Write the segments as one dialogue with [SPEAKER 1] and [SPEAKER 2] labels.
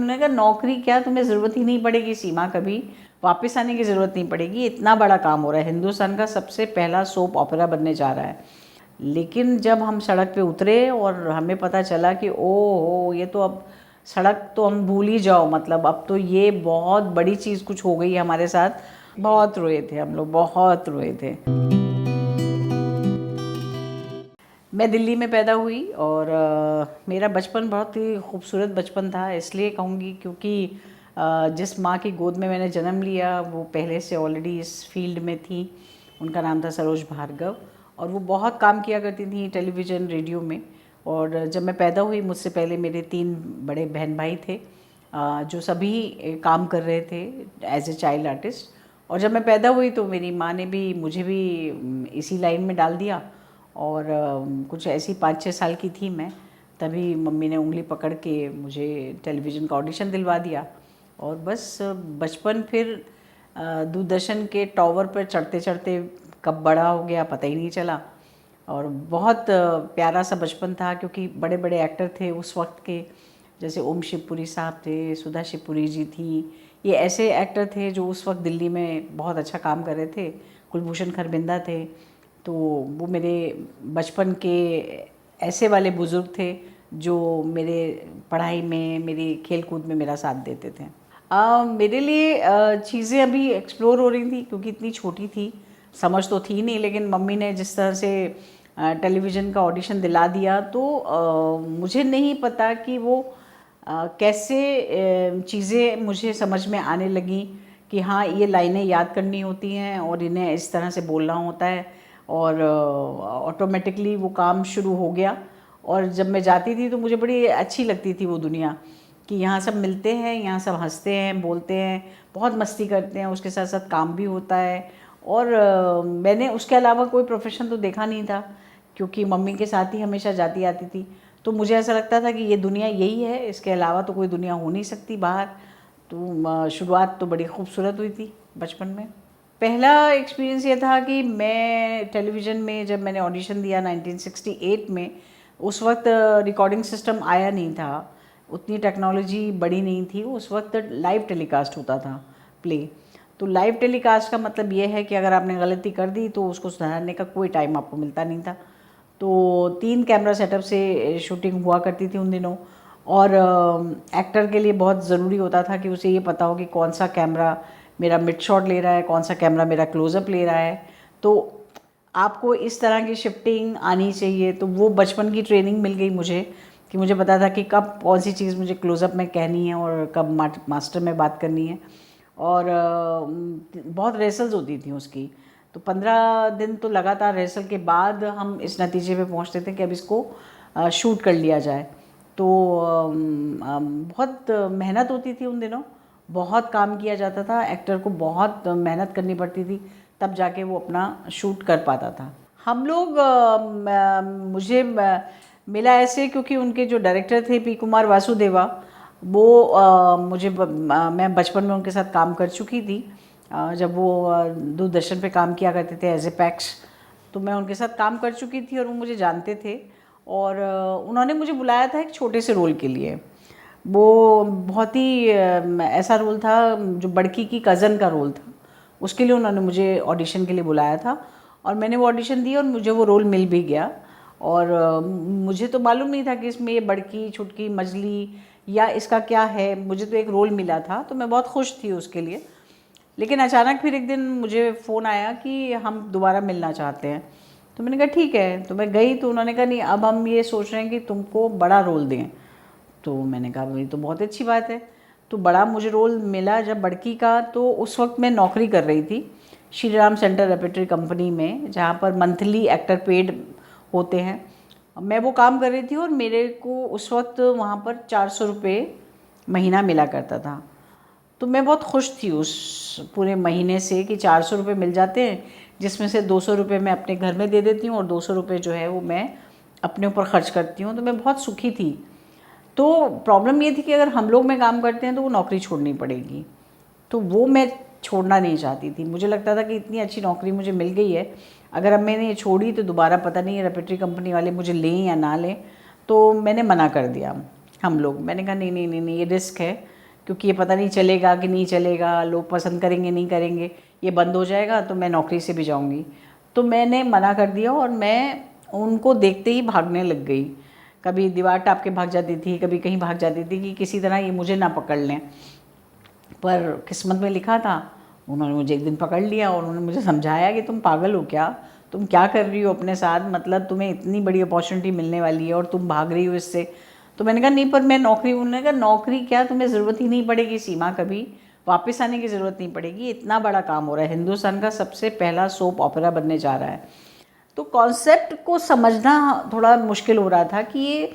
[SPEAKER 1] उन्होंने कहा नौकरी क्या, तुम्हें ज़रूरत ही नहीं पड़ेगी सीमा, कभी वापस आने की ज़रूरत नहीं पड़ेगी, इतना बड़ा काम हो रहा है, हिंदुस्तान का सबसे पहला सोप ओपेरा बनने जा रहा है। लेकिन जब हम सड़क पे उतरे और हमें पता चला कि ओह ये तो अब सड़क तो हम भूल ही जाओ, मतलब अब तो ये बहुत बड़ी चीज़ कुछ हो गई है हमारे साथ। बहुत रोए थे हम लोग, बहुत रोए थे। मैं दिल्ली में पैदा हुई और मेरा बचपन बहुत ही खूबसूरत बचपन था, इसलिए कहूँगी क्योंकि जिस माँ की गोद में मैंने जन्म लिया वो पहले से ऑलरेडी इस फील्ड में थी। उनका नाम था सरोज भार्गव और वो बहुत काम किया करती थी टेलीविज़न रेडियो में। और जब मैं पैदा हुई मुझसे पहले मेरे 3 बड़े बहन भाई थे जो सभी काम कर रहे थे एज ए चाइल्ड आर्टिस्ट। और जब मैं पैदा हुई तो मेरी माँ ने भी मुझे भी इसी लाइन में डाल दिया। और कुछ ऐसी 5-6 साल की थी मैं, तभी मम्मी ने उंगली पकड़ के मुझे टेलीविज़न का ऑडिशन दिलवा दिया। और बस बचपन फिर दूरदर्शन के टॉवर पर चढ़ते चढ़ते कब बड़ा हो गया पता ही नहीं चला। और बहुत प्यारा सा बचपन था क्योंकि बड़े बड़े एक्टर थे उस वक्त के, जैसे ओम शिवपुरी साहब थे, सुधा शिवपुरी जी थी। ये ऐसे एक्टर थे जो उस वक्त दिल्ली में बहुत अच्छा काम कर रहे थे। कुलभूषण खरबिंदा थे। तो वो मेरे बचपन के ऐसे वाले बुज़ुर्ग थे जो मेरे पढ़ाई में, मेरी खेल कूद में मेरा साथ देते थे। मेरे लिए चीज़ें अभी एक्सप्लोर हो रही थी क्योंकि इतनी छोटी थी, समझ तो थी नहीं, लेकिन मम्मी ने जिस तरह से टेलीविज़न का ऑडिशन दिला दिया तो मुझे नहीं पता कि वो कैसे चीज़ें मुझे समझ में आने लगी कि हाँ ये लाइनें याद करनी होती हैं और इन्हें इस तरह से बोलना होता है। और ऑटोमेटिकली वो काम शुरू हो गया। और जब मैं जाती थी तो मुझे बड़ी अच्छी लगती थी वो दुनिया, कि यहाँ सब मिलते हैं, यहाँ सब हंसते हैं, बोलते हैं, बहुत मस्ती करते हैं, उसके साथ साथ काम भी होता है। और मैंने उसके अलावा कोई प्रोफेशन तो देखा नहीं था क्योंकि मम्मी के साथ ही हमेशा जाती आती थी। तो मुझे ऐसा लगता था कि ये दुनिया यही है, इसके अलावा तो कोई दुनिया हो नहीं सकती बाहर। तो शुरुआत तो बड़ी खूबसूरत हुई थी बचपन में। पहला एक्सपीरियंस ये था कि मैं टेलीविज़न में जब मैंने ऑडिशन दिया 1968 में, उस वक्त रिकॉर्डिंग सिस्टम आया नहीं था, उतनी टेक्नोलॉजी बड़ी नहीं थी। उस वक्त लाइव टेलीकास्ट होता था प्ले। तो लाइव टेलीकास्ट का मतलब ये है कि अगर आपने गलती कर दी तो उसको सुधारने का कोई टाइम आपको मिलता नहीं था। तो 3 कैमरा सेटअप से शूटिंग हुआ करती थी उन दिनों। और एक्टर के लिए बहुत ज़रूरी होता था कि उसे ये पता हो कि कौन सा कैमरा मेरा मिड शॉट ले रहा है, कौन सा कैमरा मेरा क्लोज़अप ले रहा है। तो आपको इस तरह की शिफ्टिंग आनी चाहिए। तो वो बचपन की ट्रेनिंग मिल गई मुझे कि मुझे पता था कि कब कौन सी चीज़ मुझे क्लोज़अप में कहनी है और कब मास्टर में बात करनी है। और बहुत रिहर्सल्स होती थी उसकी। तो 15 दिन तो लगातार रिहर्सल के बाद हम इस नतीजे पे पहुंचते थे कि अब इसको शूट कर लिया जाए। तो बहुत मेहनत होती थी उन दिनों, बहुत काम किया जाता था, एक्टर को बहुत मेहनत करनी पड़ती थी तब जाके वो अपना शूट कर पाता था। हम लोग मुझे मिला ऐसे क्योंकि उनके जो डायरेक्टर थे पी कुमार वासुदेवा, वो मैं बचपन में उनके साथ काम कर चुकी थी। जब वो दूरदर्शन पे काम किया करते थे एज ए पैक्स, तो मैं उनके साथ काम कर चुकी थी और वो मुझे जानते थे। और उन्होंने मुझे बुलाया था एक छोटे से रोल के लिए। वो बहुत ही ऐसा रोल था जो बड़की की कज़न का रोल था, उसके लिए उन्होंने मुझे ऑडिशन के लिए बुलाया था। और मैंने वो ऑडिशन दी और मुझे वो रोल मिल भी गया। और मुझे तो मालूम नहीं था कि इसमें ये बड़की छुटकी मजली या इसका क्या है, मुझे तो एक रोल मिला था तो मैं बहुत खुश थी उसके लिए। लेकिन अचानक फिर एक दिन मुझे फ़ोन आया कि हम दोबारा मिलना चाहते हैं। तो मैंने कहा ठीक है। तो मैं गई तो उन्होंने कहा नहीं, अब हम ये सोच रहे हैं कि तुमको बड़ा रोल दें। तो मैंने कहा ये तो बहुत अच्छी बात है। तो बड़ा मुझे रोल मिला जब बड़की का, तो उस वक्त मैं नौकरी कर रही थी Shri Ram centre repertory company में, जहाँ पर मंथली एक्टर पेड होते हैं। मैं वो काम कर रही थी और मेरे को उस वक्त वहाँ पर 400 रुपये महीना मिला करता था। तो मैं बहुत खुश थी उस पूरे महीने से कि 400 रुपये मिल जाते हैं, जिसमें से 200 रुपये मैं अपने घर में दे देती हूँ और 200 रुपये जो है वो मैं अपने ऊपर खर्च करती हूँ। तो मैं बहुत सुखी थी। तो प्रॉब्लम ये थी कि अगर हम लोग में काम करते हैं तो वो नौकरी छोड़नी पड़ेगी, तो वो मैं छोड़ना नहीं चाहती थी। मुझे लगता था कि इतनी अच्छी नौकरी मुझे मिल गई है, अगर अब मैंने ये छोड़ी तो दोबारा पता नहीं रेपेटरी कंपनी वाले मुझे लें या ना लें। तो मैंने मना कर दिया। हम लोग मैंने कहा नहीं नहीं नहीं नहीं, ये रिस्क है, क्योंकि ये पता नहीं चलेगा कि नहीं चलेगा, लोग पसंद करेंगे नहीं करेंगे, ये बंद हो जाएगा तो मैं नौकरी से भी जाऊँगी। तो मैंने मना कर दिया और मैं उनको देखते ही भागने लग गई। कभी दीवार टाप के भाग जाती थी, कभी कहीं भाग जाती थी कि किसी तरह ये मुझे ना पकड़ लें। पर किस्मत में लिखा था, उन्होंने मुझे एक दिन पकड़ लिया और उन्होंने मुझे समझाया कि तुम पागल हो क्या, तुम क्या कर रही हो अपने साथ, मतलब तुम्हें इतनी बड़ी अपॉर्चुनिटी मिलने वाली है और तुम भाग रही हो इससे। तो मैंने कहा नहीं, पर मैं नौकरी, उन्होंने कहा नौकरी क्या, तुम्हें ज़रूरत ही नहीं पड़ेगी सीमा, कभी वापस आने की ज़रूरत नहीं पड़ेगी, इतना बड़ा काम हो रहा है, हिंदुस्तान का सबसे पहला सोप ऑपेरा बनने जा रहा है। तो कॉन्सेप्ट को समझना थोड़ा मुश्किल हो रहा था कि ये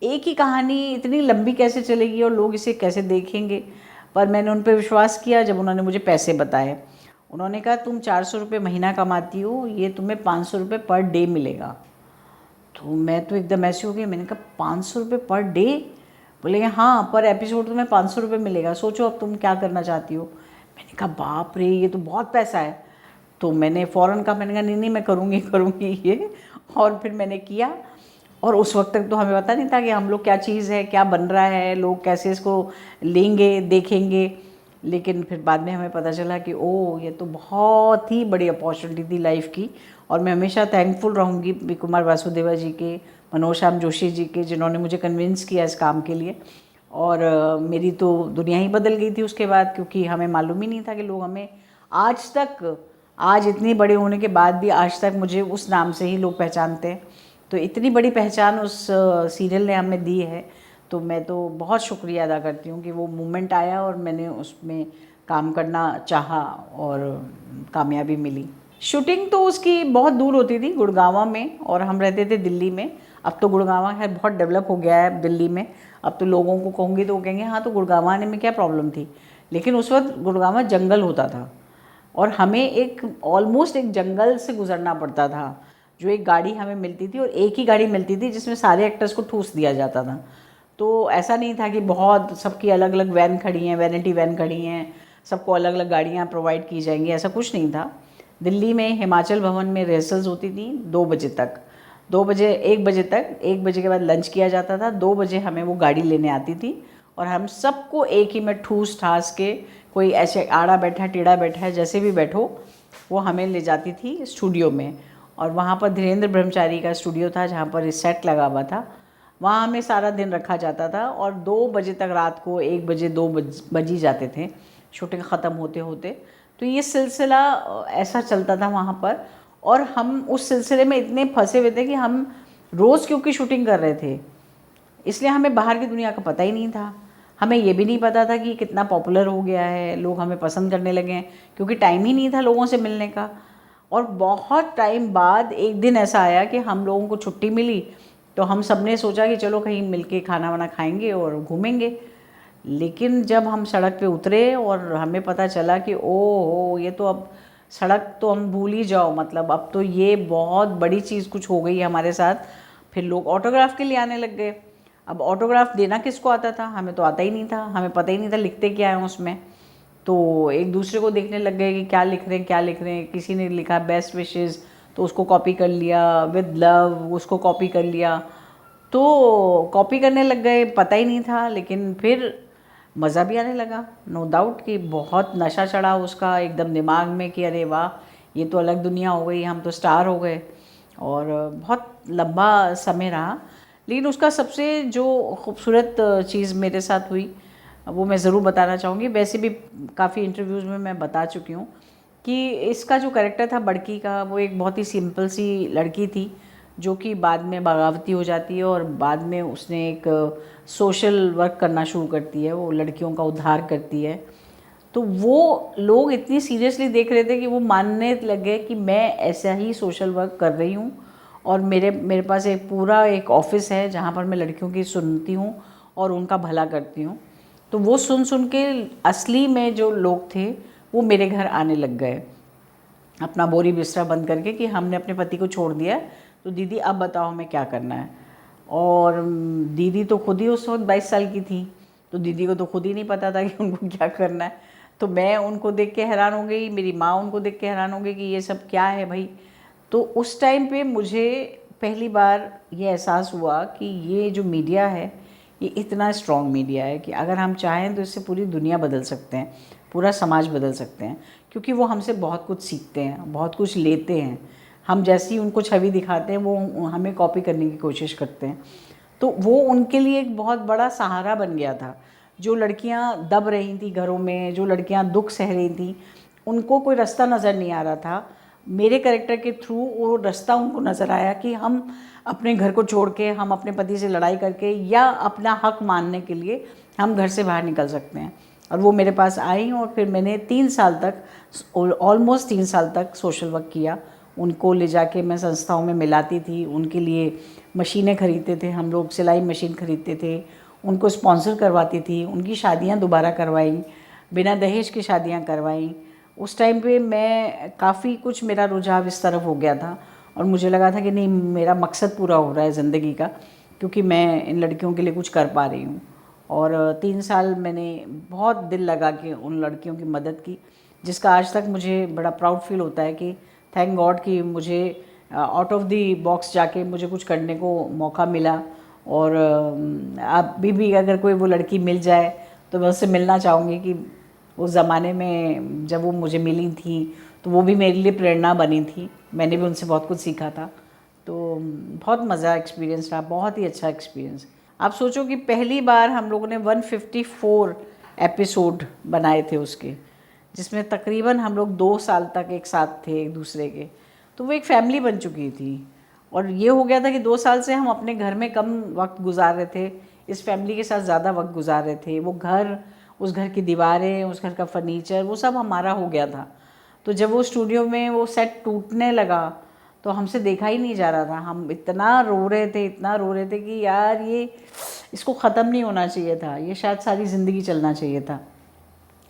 [SPEAKER 1] एक ही कहानी इतनी लंबी कैसे चलेगी और लोग इसे कैसे देखेंगे। पर मैंने उन पर विश्वास किया जब उन्होंने मुझे पैसे बताए। उन्होंने कहा तुम 400 रुपये महीना कमाती हो, ये तुम्हें 500 रुपये पर डे मिलेगा। तो मैं तो एकदम ऐसी हो गई, मैंने कहा 500 रुपये पर डे? बोले हाँ, पर एपिसोड तुम्हें 500 रुपये मिलेगा, सोचो अब तुम क्या करना चाहती हो। मैंने कहा बाप रे, ये तो बहुत पैसा है। तो मैंने फ़ौरन कहा, मैंने कहा नहीं नहीं मैं करूँगी ये। और फिर मैंने किया। और उस वक्त तक तो हमें पता नहीं था कि हम लोग क्या चीज़ है, क्या बन रहा है, लोग कैसे इसको लेंगे देखेंगे। लेकिन फिर बाद में हमें पता चला कि ओह, ये तो बहुत ही बड़ी अपॉर्चुनिटी थी लाइफ की। और मैं हमेशा थैंकफुल रहूँगी पी कुमार वासुदेवा जी के, मनोज श्याम जोशी जी के, जिन्होंने मुझे कन्विंस किया इस काम के लिए। और मेरी तो दुनिया ही बदल गई थी उसके बाद, क्योंकि हमें मालूम ही नहीं था कि लोग हमें आज तक, आज इतने बड़े होने के बाद भी आज तक मुझे उस नाम से ही लोग पहचानते हैं। तो इतनी बड़ी पहचान उस सीरियल ने हमें दी है। तो मैं तो बहुत शुक्रिया अदा करती हूँ कि वो मोमेंट आया और मैंने उसमें काम करना चाहा और कामयाबी मिली। शूटिंग तो उसकी बहुत दूर होती थी, गुड़गांव में, और हम रहते थे दिल्ली में। अब तो गुड़गांव है बहुत डेवलप हो गया है दिल्ली में। अब तो लोगों को कहूँगी तो वो कहेंगे हाँ, तो गुड़गांव आने में क्या प्रॉब्लम थी। लेकिन उस वक्त गुड़गांव जंगल होता था और हमें एक ऑलमोस्ट एक जंगल से गुजरना पड़ता था। जो एक गाड़ी हमें मिलती थी और एक ही गाड़ी मिलती थी जिसमें सारे एक्टर्स को ठूस दिया जाता था। तो ऐसा नहीं था कि बहुत सबकी अलग अलग वैन खड़ी हैं, वैनिटी वैन खड़ी हैं, सबको अलग अलग गाड़ियाँ प्रोवाइड की जाएंगी, ऐसा कुछ नहीं था। दिल्ली में हिमाचल भवन में रिहर्सल्स होती थी 2 बजे तक, 2 बजे 1 बजे तक, 1 बजे के बाद लंच किया जाता था, 2 बजे हमें वो गाड़ी लेने आती थी और हम सबको एक ही में ठूस ठास के, कोई ऐसे आड़ा बैठा टेढ़ा बैठा है, जैसे भी बैठो, वो हमें ले जाती थी स्टूडियो में। और वहाँ पर धीरेन्द्र ब्रह्मचारी का स्टूडियो था जहाँ पर सेट लगा हुआ था, वहाँ हमें सारा दिन रखा जाता था और 2 बजे तक, रात को 1 बजे 2 बज ही जाते थे शूटिंग ख़त्म होते होते। तो ये सिलसिला ऐसा चलता था वहाँ पर। और हम उस सिलसिले में इतने फंसे हुए थे कि हम रोज़ क्योंकि शूटिंग कर रहे थे, इसलिए हमें बाहर की दुनिया का पता ही नहीं था। हमें ये भी नहीं पता था कि कितना पॉपुलर हो गया है, लोग हमें पसंद करने लगे हैं, क्योंकि टाइम ही नहीं था लोगों से मिलने का। और बहुत टाइम बाद एक दिन ऐसा आया कि हम लोगों को छुट्टी मिली, तो हम सब ने सोचा कि चलो कहीं मिलके खाना वाना खाएंगे और घूमेंगे। लेकिन जब हम सड़क पे उतरे और हमें पता चला कि ओह, ये तो अब सड़क तो हम भूल ही जाओ, मतलब अब तो ये बहुत बड़ी चीज़ कुछ हो गई है हमारे साथ। फिर लोग ऑटोग्राफ के लिए आने लग गए। अब ऑटोग्राफ देना किसको आता था, हमें तो आता ही नहीं था, हमें पता ही नहीं था लिखते क्या है उसमें। तो एक दूसरे को देखने लग गए कि क्या लिख रहे हैं क्या लिख रहे हैं। किसी ने लिखा बेस्ट विशेज़, तो उसको कॉपी कर लिया, विद लव उसको कॉपी कर लिया। तो कॉपी करने लग गए, पता ही नहीं था। लेकिन फिर मज़ा भी आने लगा, नो डाउट कि बहुत नशा चढ़ा उसका एकदम दिमाग में कि अरे वाह, ये तो अलग दुनिया हो गई, हम तो स्टार हो गए। और बहुत लंबा समय रहा। लेकिन उसका सबसे जो खूबसूरत चीज़ मेरे साथ हुई वो मैं ज़रूर बताना चाहूँगी। वैसे भी काफ़ी इंटरव्यूज़ में मैं बता चुकी हूँ कि इसका जो कैरेक्टर था बड़की का, वो एक बहुत ही सिंपल सी लड़की थी जो कि बाद में बगावती हो जाती है और बाद में उसने एक सोशल वर्क करना शुरू करती है, वो लड़कियों का उद्धार करती है। तो वो लोग इतनी सीरियसली देख रहे थे कि वो मानने लगे कि मैं ऐसा ही सोशल वर्क कर रही हूँ और मेरे पास एक पूरा एक ऑफिस है जहाँ पर मैं लड़कियों की सुनती हूँ और उनका भला करती हूँ। तो वो सुन सुन के असली में जो लोग थे वो मेरे घर आने लग गए अपना बोरी बिस्तरा बंद करके कि हमने अपने पति को छोड़ दिया, तो दीदी अब बताओ हमें क्या करना है। और दीदी तो खुद ही उस वक्त 22 साल की थी, तो दीदी को तो खुद ही नहीं पता था कि उनको क्या करना है। तो मैं उनको देख के हैरान हो गई, मेरी माँ उनको देख के हैरान हो गई कि ये सब क्या है भाई। तो उस टाइम पे मुझे पहली बार ये एहसास हुआ कि ये जो मीडिया है ये इतना स्ट्रॉन्ग मीडिया है कि अगर हम चाहें तो इससे पूरी दुनिया बदल सकते हैं, पूरा समाज बदल सकते हैं, क्योंकि वो हमसे बहुत कुछ सीखते हैं, बहुत कुछ लेते हैं। हम जैसी उनको छवि दिखाते हैं वो हमें कॉपी करने की कोशिश करते हैं। तो वो उनके लिए एक बहुत बड़ा सहारा बन गया था। जो लड़कियां दब रही थी घरों में, जो लड़कियां दुख सह रही थी, उनको कोई रास्ता नज़र नहीं आ रहा था। मेरे कैरेक्टर के थ्रू वो रास्ता उनको नज़र आया कि हम अपने घर को छोड़ के, हम अपने पति से लड़ाई करके या अपना हक मानने के लिए हम घर से बाहर निकल सकते हैं। और वो मेरे पास आई और फिर मैंने 3 साल तक, ऑलमोस्ट 3 साल तक सोशल वर्क किया। उनको ले जाके मैं संस्थाओं में मिलाती थी, उनके लिए मशीनें खरीदते थे, हम लोग सिलाई मशीन खरीदते थे, उनको स्पॉन्सर करवाती थी, उनकी शादियां दोबारा करवाई, बिना दहेज की शादियां करवाई। उस टाइम पे मैं काफ़ी कुछ, मेरा रुझाव इस तरफ हो गया था और मुझे लगा था कि नहीं, मेरा मकसद पूरा हो रहा है ज़िंदगी का, क्योंकि मैं इन लड़कियों के लिए कुछ कर पा रही हूँ। और 3 साल मैंने बहुत दिल लगा के उन लड़कियों की मदद की, जिसका आज तक मुझे बड़ा प्राउड फील होता है कि थैंक गॉड कि मुझे आउट ऑफ दी बॉक्स जाके मुझे कुछ करने को मौका मिला। और अभी भी अगर कोई वो लड़की मिल जाए तो मैं उससे मिलना चाहूँगी कि उस ज़माने में जब वो मुझे मिली थी तो वो भी मेरे लिए प्रेरणा बनी थी, मैंने भी उनसे बहुत कुछ सीखा था। तो बहुत मज़ा एक्सपीरियंस रहा, बहुत ही अच्छा एक्सपीरियंस। आप सोचो कि पहली बार हम लोगों ने 154 एपिसोड बनाए थे उसके, जिसमें तकरीबन हम लोग 2 साल तक एक साथ थे एक दूसरे के। तो वो एक फैमिली बन चुकी थी। और ये हो गया था कि 2 साल से हम अपने घर में कम वक्त गुजार रहे थे, इस फैमिली के साथ ज़्यादा वक्त गुजार रहे थे। वो घर, उस घर की दीवारें, उस घर का फर्नीचर, वो सब हमारा हो गया था। तो जब वो स्टूडियो में वो सेट टूटने लगा तो हमसे देखा ही नहीं जा रहा था। हम इतना रो रहे थे, इतना रो रहे थे कि यार ये, इसको ख़त्म नहीं होना चाहिए था, ये शायद सारी ज़िंदगी चलना चाहिए था।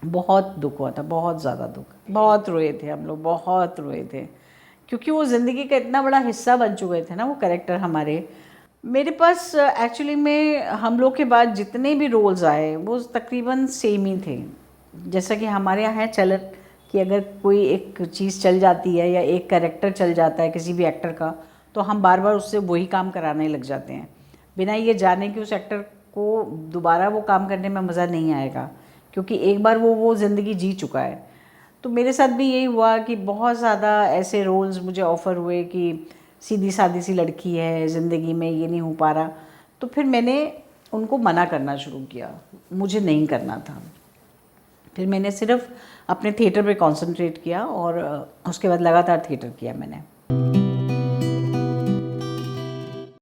[SPEAKER 1] बहुत दुख हुआ था, बहुत ज़्यादा दुख, बहुत रोए थे हम लोग, बहुत रोए थे, क्योंकि वो ज़िंदगी का इतना बड़ा हिस्सा बन चुके थे ना वो कैरेक्टर हमारे। मेरे पास एक्चुअली में हम लोग के बाद जितने भी रोल्स आए वो तकरीबन सेम ही थे। जैसा कि हमारे यहाँ है चलन कि अगर कोई एक चीज़ चल जाती है या एक कैरेक्टर चल जाता है किसी भी एक्टर का, तो हम बार बार उससे वही काम कराने लग जाते हैं, बिना ये जाने कि उस एक्टर को दोबारा वो काम करने में मज़ा नहीं आएगा, क्योंकि एक बार वो ज़िंदगी जी चुका है। तो मेरे साथ भी यही हुआ कि बहुत ज़्यादा ऐसे रोल्स मुझे ऑफ़र हुए कि सीधी सादी सी लड़की है, ज़िंदगी में ये नहीं हो पा रहा। तो फिर मैंने उनको मना करना शुरू किया, मुझे नहीं करना था। फिर मैंने सिर्फ अपने थिएटर पे कंसंट्रेट किया और उसके बाद लगातार थिएटर किया मैंने।